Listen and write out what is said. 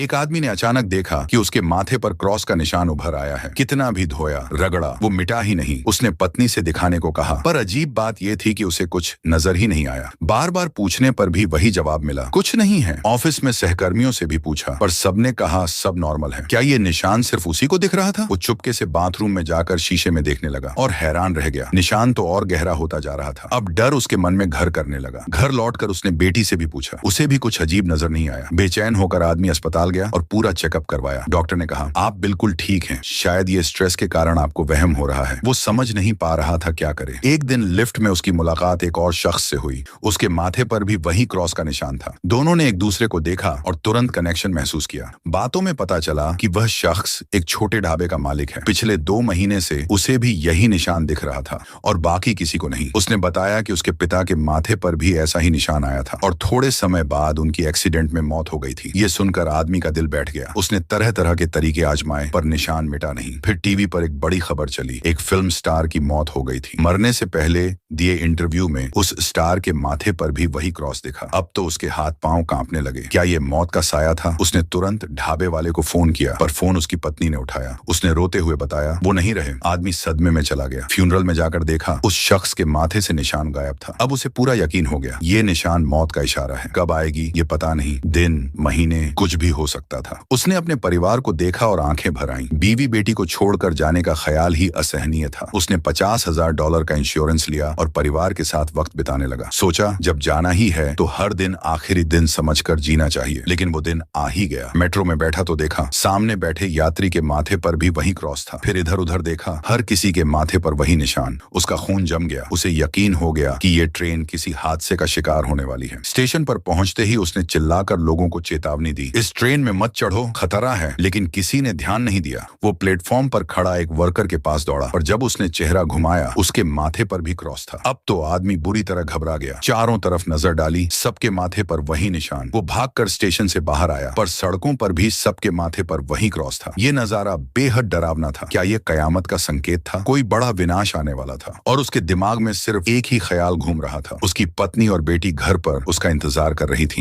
एक आदमी ने अचानक देखा कि उसके माथे पर क्रॉस का निशान उभर आया है। कितना भी धोया रगड़ा वो मिटा ही नहीं। उसने पत्नी से दिखाने को कहा, पर अजीब बात यह थी कि उसे कुछ नजर ही नहीं आया। बार बार पूछने पर भी वही जवाब मिला, कुछ नहीं है। ऑफिस में सहकर्मियों से भी पूछा, पर सबने कहा सब नॉर्मल है। क्या ये निशान सिर्फ उसी को दिख रहा था? वो चुपके से बाथरूम में जाकर शीशे में देखने लगा और हैरान रह गया। निशान तो और गहरा होता जा रहा था। अब डर उसके मन में घर करने लगा। घर लौटकर उसने बेटी से भी पूछा, उसे भी कुछ अजीब नजर नहीं आया। बेचैन होकर आदमी अस्पताल गया और पूरा चेकअप करवाया। डॉक्टर ने कहा, आप बिल्कुल ठीक हैं, शायद ये स्ट्रेस के कारण आपको वहम हो रहा है। वो समझ नहीं पा रहा था क्या करे। एक दिन लिफ्ट में उसकी मुलाकात एक और शख्स से हुई। उसके माथे पर भी वही क्रॉस का निशान था। दोनों ने एक दूसरे को देखा और तुरंत कनेक्शन महसूस किया। बातों में पता चला कि वह शख्स एक छोटे ढाबे का मालिक है। पिछले 2 महीने से उसे भी यही निशान दिख रहा था और बाकी किसी को नहीं। उसने बताया कि उसके पिता के माथे पर भी ऐसा ही निशान आया था और थोड़े समय बाद उनकी एक्सीडेंट में मौत हो गई थी। ये सुनकर आदमी का दिल बैठ गया। उसने तरह तरह के तरीके आजमाए पर निशान मिटा नहीं। फिर टीवी पर एक बड़ी खबर चली, एक फिल्म स्टार की मौत हो गई थी। मरने से पहले दिए इंटरव्यू में उस स्टार के माथे पर भी वही क्रॉस दिखा। अब तो उसके हाथ पांव कांपने लगे। क्या ये मौत का साया था? उसने तुरंत ढाबे वाले को फोन किया, पर फोन उसकी पत्नी ने उठाया। उसने रोते हुए बताया वो नहीं रहे। आदमी सदमे में चला गया। फ्यूनरल में जाकर देखा, उस शख्स के माथे से निशान गायब था। अब उसे पूरा यकीन हो गया, ये निशान मौत का इशारा है। कब आएगी ये पता नहीं, दिन महीने कुछ भी हो सकता था। उसने अपने परिवार को देखा और आंखें भर आईं। बीवी बेटी को छोड़कर जाने का ख्याल ही असहनीय था। उसने $50,000 का इंश्योरेंस लिया और परिवार के साथ वक्त बिताने लगा। सोचा जब जाना ही है तो हर दिन आखिरी दिन समझकर जीना चाहिए। लेकिन वो दिन आ ही गया। मेट्रो में बैठा तो देखा, सामने बैठे यात्री के माथे पर भी वही क्रॉस था। फिर इधर उधर देखा, हर किसी के माथे पर वही निशान। उसका खून जम गया। उसे यकीन हो गया कि ये ट्रेन किसी हादसे का शिकार होने वाली है। स्टेशन पर पहुंचते ही उसने चिल्लाकर लोगों को चेतावनी दी, इस ट्रेन में मत चढ़ो, खतरा है। लेकिन किसी ने ध्यान नहीं दिया। वो प्लेटफॉर्म पर खड़ा एक वर्कर के पास दौड़ा और जब उसने चेहरा घुमाया, उसके माथे पर भी क्रॉस था। अब तो आदमी बुरी तरह घबरा गया। चारों तरफ नजर डाली, सबके माथे पर वही निशान। वो भागकर स्टेशन से बाहर आया, पर सड़कों पर भी सबके माथे पर वही क्रॉस था। ये नजारा बेहद डरावना था। क्या ये कयामत का संकेत था? कोई बड़ा विनाश आने वाला था और उसके दिमाग में सिर्फ एक ही ख्याल घूम रहा था, उसकी पत्नी और बेटी घर पर उसका इंतजार कर रही थी।